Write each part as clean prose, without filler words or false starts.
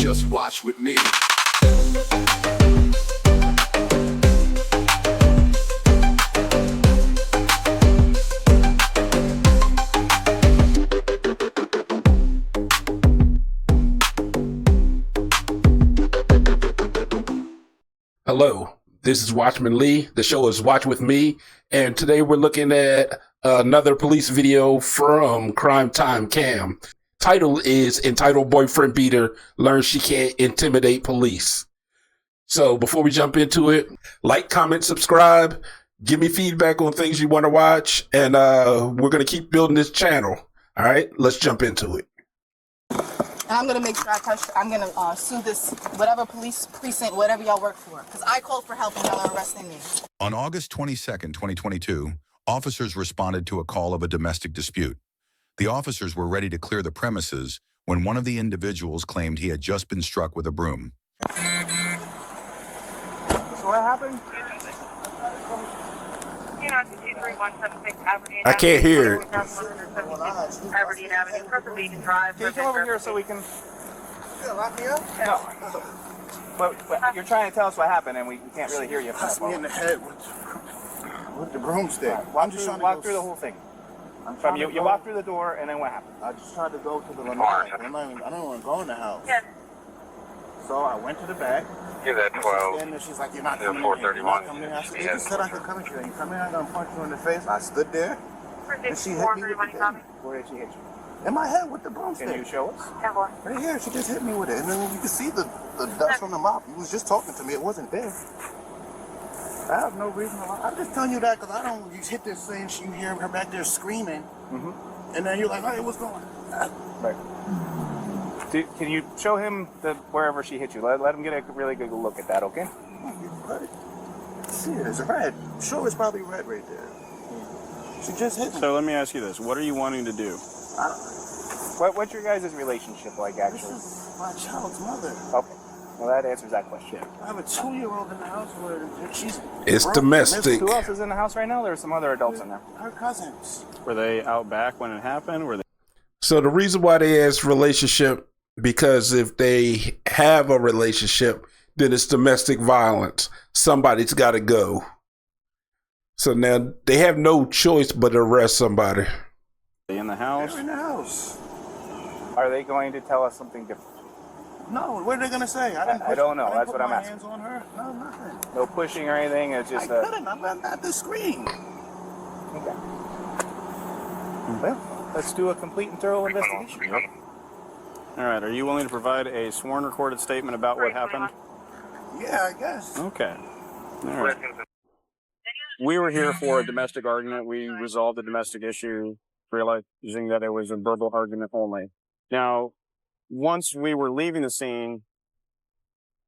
just watch with me. Hello, this is Watchman Lee. The show is Watch With Me, and today we're looking at another police video from Crime Time Cam. Title is Entitled Boyfriend Beater Learns She Can't Intimidate Police. So before we jump into it, like, comment, subscribe, give me feedback on things you want to watch, and we're going to keep building this channel. All right, let's jump into it. And I'm going to make sure I'm going to sue this, whatever police precinct, whatever y'all work for. Because I called for help and y'all are arresting me. On August 22nd, 2022, officers responded to a call of a domestic dispute. The officers were ready to clear the premises when one of the individuals claimed he had just been struck with a broom. So what happened? I can't hear it. Can you come over here so we can... Lock me up? No. But you're trying to tell us what happened and we can't really hear you. Hit me in the head with the broomstick. I'm just trying to walk through the whole thing. You walk through the door and then what happened? I just tried to go to the lanai. I don't want to go in the house. Yeah. So I went to the back. Give that 12. And she's like, you're not coming in. 431. I said, you just said I could come in here. You come in, I'm going to punch you in the face. I stood there. And she hit me with the thing. Where did she hit you? In my head with the broomstick. Can you show us? Right here. She just hit me with it. And then you can see the dust from the mop. You was just talking to me. It wasn't there. I have no reason to lie. I'm just telling you that because I don't. You hit this thing, you hear her back there screaming, and then you're like, hey, what's going on? Right. Can you show him wherever she hit you? Let him get a really good look at that, okay? See, it's red. Sure, it's probably red right there. She just hit me. So let me ask you this: what are you wanting to do? What's your guys' relationship like, actually? This is my child's mother. Okay. Well, that answers that question. I have a 2-year-old in the house where she's... It's domestic. Who else is in the house right now? There are some other adults in there. Her cousins. Were they out back when it happened? Were they? So the reason why they ask relationship, because if they have a relationship, then it's domestic violence. Somebody's got to go. So now they have no choice but to arrest somebody. In the house? They're in the house. Are they going to tell us something different? No, what are they going to say? I don't know. That's what I'm asking. Hands on her? No, nothing. No pushing or anything? It's just I couldn't. I'm at the screen. Okay. Well, let's do a complete and thorough investigation. All right. Are you willing to provide a sworn recorded statement about what happened? Yeah, I guess. Okay. All right. We were here for a domestic argument. We resolved the domestic issue, realizing that it was a verbal argument only. Now, once we were leaving the scene,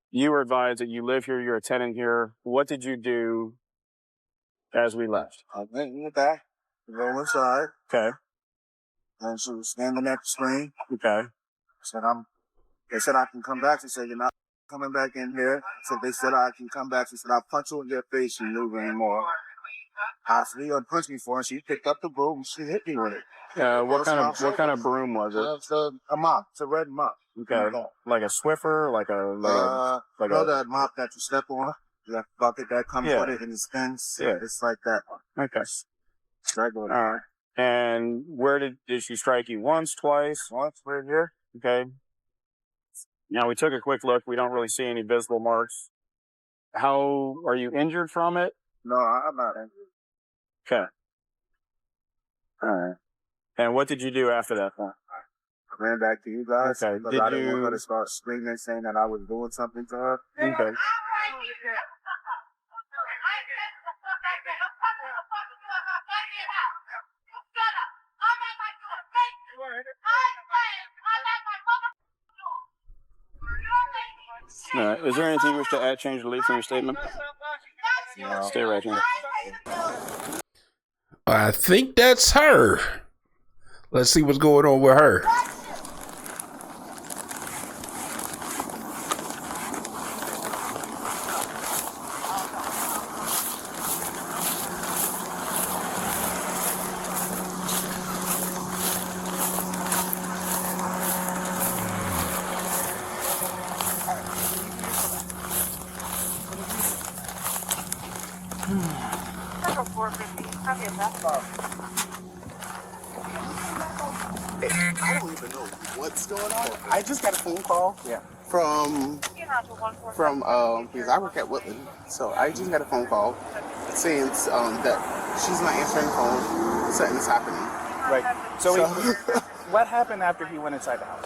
you were advised that you live here, you're a tenant here. What did you do as we left? I went in the back, go inside, Okay. and she was standing at the screen. Okay. They said I can come back. She said, you're not coming back in here. So they said I can come back. She said, I'll punch you in your face and move anymore. I said, you gonna punch me for it. She picked up the broom and she hit me with it. What kind of broom was it? It's a mop. It's a red mop. Okay. Like a Swiffer, like a that mop that you step on, that bucket that comes with it and it spins. Yeah. It's like that. Okay. Regular. All right. And where did she strike you? Once, twice? Once, right here. Okay. Now we took a quick look. We don't really see any visible marks. How are you injured from it? No, I'm not injured. Okay. All right. And what did you do after that point? I ran back to you guys. Okay. Because I didn't want her to start screaming, saying that I was doing something to her. Okay. All right. Is there anything you wish to add, change, or delete from your statement? No. Stay right here. I think that's her. Let's see what's going on with her. I don't even know what's going on. I just got a phone call from because I work at Woodland, so I just got a phone call saying that she's not answering the phone. Something's happening. Right. So, what happened after he went inside the house?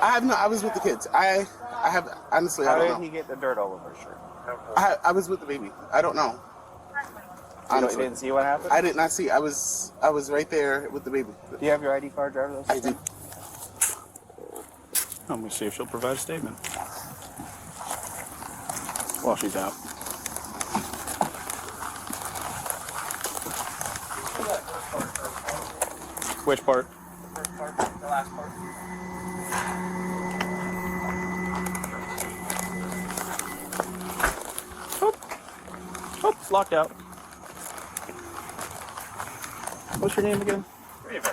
I was with the kids. I have honestly. I How don't did know. he get the dirt all over his shirt? I was with the baby. I don't know. You Honestly, didn't see what happened? I did not see. I was right there with the baby. Do you have your ID card, driver's I license? do. I'm going to see if she'll provide a statement. While she's out. Which part? First part, the last part. Oh, it's locked out. What's your name again? Raven.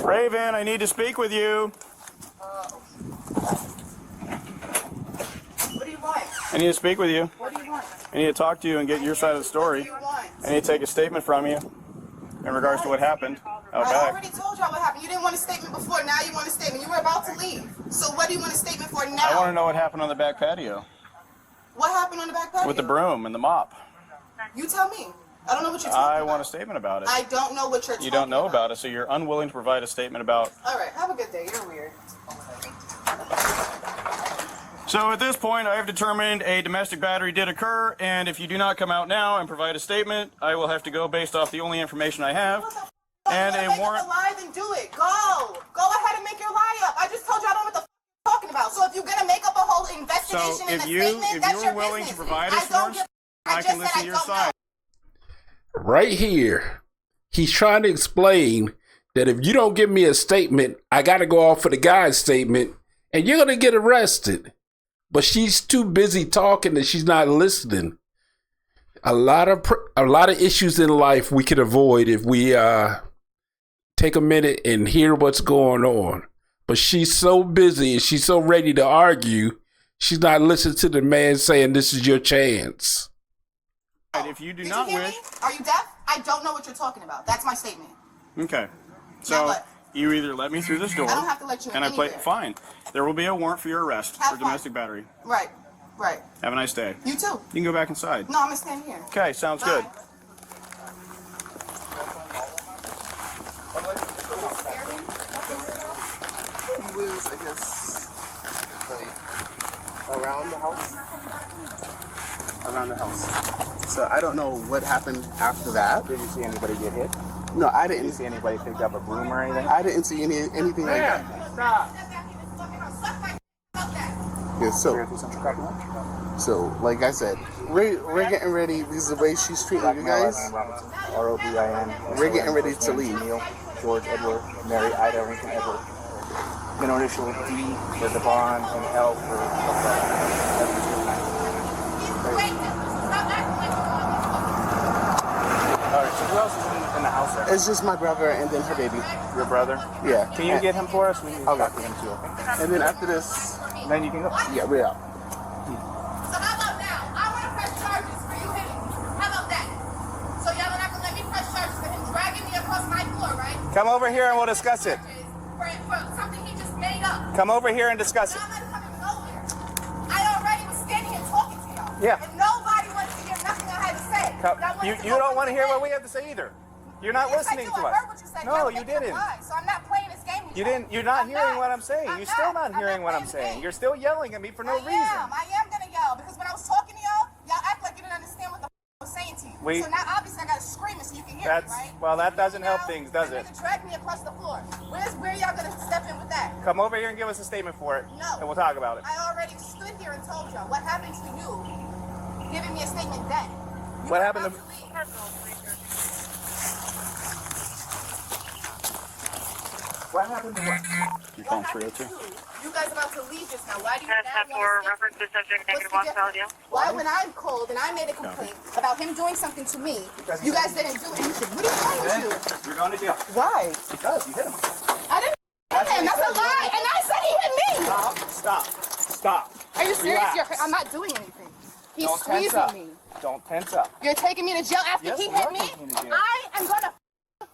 Raven, I need to speak with you. What do you want? I need to speak with you. What do you want? I need to talk to you and get your side of the story. What do you want? I need to take a statement from you in regards to what happened out I back. already told y'all what happened. You didn't want a statement before. Now you want a statement. You were about to leave. So what do you want a statement for now? I want to know what happened on the back patio What happened on the back patio? with the broom and the mop. You tell me. I don't know what you're talking I about. want a statement about it. I don't know what you're talking You don't know about. about it, so you're unwilling to provide a statement about. All right. Have a good day. You're weird. So at this point, I have determined a domestic battery did occur, and if you do not come out now and provide a statement, I will have to go based off the only information I have. And If you a wanna warrant. make up a lie, then do it. Go. Go ahead and make your lie up. I just told you I don't know what the you're talking about. So if you're gonna make up a whole investigation So and if a you statement, that's you're your willing business. to provide I us don't yours, give- I just can said listen I to your don't know. side. Right here, he's trying to explain that if you don't give me a statement, I got to go off for the guy's statement, and you're gonna get arrested. But she's too busy talking and she's not listening. A lot of issues in life we could avoid if we take a minute and hear what's going on. But she's so busy and she's so ready to argue, she's not listening to the man saying this is your chance. If you do Did not you hear wish, me? Are you deaf? I don't know what you're talking about. That's my statement. okay. Now So what? you either let me through this door, I don't have to let you in and I play. anywhere. Fine. There will be a warrant for your arrest Have for fun. domestic battery. Right. Right. Have a nice day. You too. You can go back inside. No, I'm gonna stand here. Okay, sounds Bye. good. He was, I guess, like around the house. Around the house. So I don't know what happened after that. Did you see anybody get hit? No, I Did you didn't. see anybody pick up a broom or anything? I didn't see anything like that. Yeah, so like I said, we're getting ready because the way she's treating you guys. R-O-B-I-N. We're getting ready to leave. Neil, George, Edward, Mary, Ida, Lincoln, Edward. Middle initial D for Devon and L for Alright, so who else is in the house there? It's just my brother and then her baby. Your brother? Yeah. Can you get him for us? We need to Okay. talk to him too, okay? And then after this, Then you can go. yeah, we're out. So how about now? I want to press charges for you hitting me. How about that? So y'all don't have to let me press charges for him dragging me across my floor, right? Come over here and we'll discuss it. For something he just made up. Come over here and discuss it. I'm not coming nowhere. I already was standing here talking to y'all. Yeah. And nobody wants to hear nothing I had to say. Y'all wanted to You go don't want to hear today. what we have to say either. You're not Yes, listening I do. to I us. heard what you said. No, Y'all you making up didn't. lies, so I'm not playing this game with You y'all. didn't. You're not I'm hearing not. what I'm saying. I'm You're still not. not I'm hearing not what I'm playing the saying. game. You're still yelling at me for no reason. I am gonna yell because when I was talking to y'all act like you didn't understand what the I was saying to you. So now obviously I gotta scream it so you can hear That's me, right? well, that doesn't help Now, things, does you it? need to drag me across the floor. Where y'all gonna step in with that? Come over here and give us a statement for it, No. and we'll talk about it. I already stood here and told y'all what happened to you, giving me a statement then. You What were happened about to- leave. What happened to what? You're calling What happened 302. to you guys about to leave just now? Why do you Press now for want to reference to subject What's negative the 1 difference? value. Why when I called and I made a complaint about him doing something to me, you guys didn't do anything? What are you trying to do? You're going to jail. Why? Because you hit him. I didn't hit him. That's a lie. And I said he hit me. Stop. Stop. Stop. Are you serious? Relax. I'm not doing anything. He's Don't tense squeezing up. me. Don't tense up. You're taking me to jail after Yes, he we hit are me? taking you to jail. I am gonna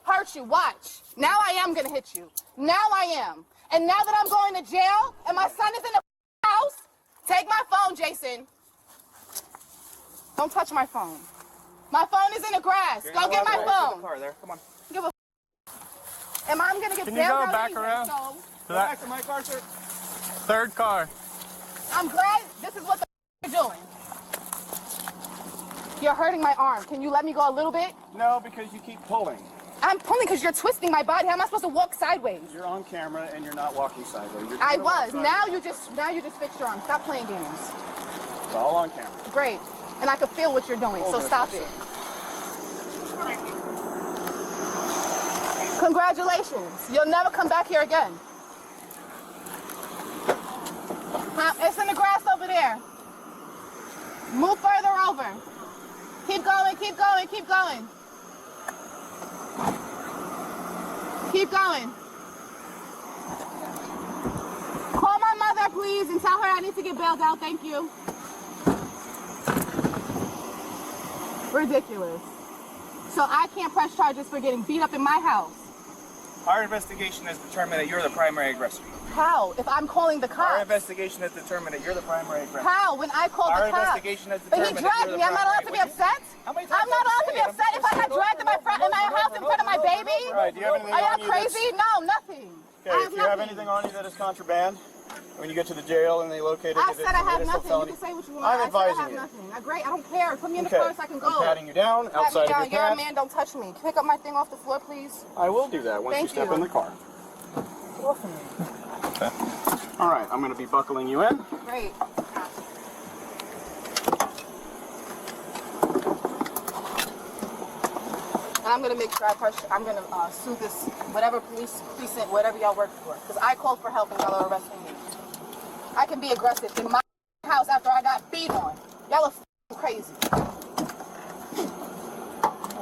hurt you. Watch. Now I am gonna hit you. Now I am. And now that I'm going to jail and my son is in the house, take my phone, Jason. Don't touch my phone. My phone is in the grass. You're Go not get my allowed to walk to phone. the car there. Come on. Give a Am I gonna get Can you bailed go out back anyway, around? so To that to my car, sir. third car. I'm glad this is what the you're doing. You're hurting my arm. Can you let me go a little bit? No, because you keep pulling. I'm pulling because you're twisting my body. How am I supposed to walk sideways? You're on camera and you're not walking sideways. You're I gonna walk was. sideways. Now you just fixed your arm. Stop playing games. It's all on camera. Great. And I can feel what you're doing, so Okay, stop it. Congratulations. You'll never come back here again. It's in the grass over there. Move further over. Keep going, keep going, keep going. Keep going. Call my mother, please, and tell her I need to get bailed out. Thank you. Ridiculous. So I can't press charges for getting beat up in my house. Our investigation has determined that you're the primary aggressor. How? If I'm calling the Our cops? investigation has determined that you're the primary aggressor. How? When I call Our the cops? investigation has But he determined that dragged you're me. the I'm not allowed to be primary- upset? How many times I'm not have I allowed to be said it? upset if I got dragged in my house in front of my baby? Right, do you have anything Are on y'all you that's- crazy? No, nothing. Okay, if you have anything on you that is contraband, when you get to the jail and they locate it, I it's said I a have municipal nothing. felony. You can say what you want. I'm I said I advising have you. nothing. Great, I don't care. Put me in the Okay, car so I can go. I'm patting you down Pat me outside down. of your You're a pants. man. Don't touch me. Pick up my thing off the floor, please. I will do that once Thank you step you. in the car. Okay. All right, I'm going to be buckling you in. Great. And I'm gonna make sure I'm gonna sue this whatever police precinct, whatever y'all work for, because I called for help and y'all are arresting me. I can be aggressive in my house after I got beat on. Y'all are crazy.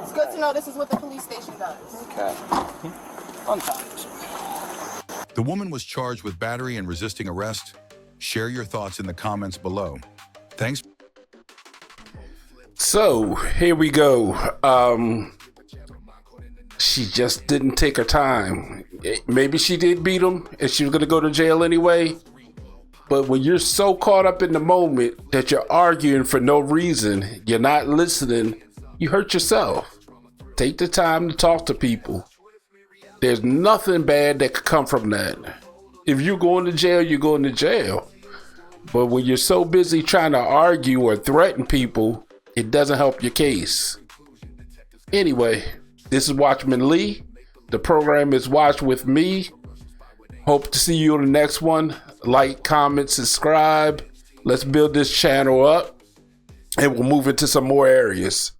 It's good to know this is what the police station does. Okay. Fun times. The woman was charged with battery and resisting arrest. Share your thoughts in the comments below. Thanks. So here we go. She just didn't take her time. Maybe she did beat him and she was going to go to jail anyway. But when you're so caught up in the moment that you're arguing for no reason, you're not listening, you hurt yourself. Take the time to talk to people. There's nothing bad that could come from that. If you're going to jail, you're going to jail. But when you're so busy trying to argue or threaten people, it doesn't help your case. Anyway, this is Watchman Lee. The program is Watch With Me. Hope to see you on the next one. Like, comment, subscribe. Let's build this channel up and we'll move into some more areas.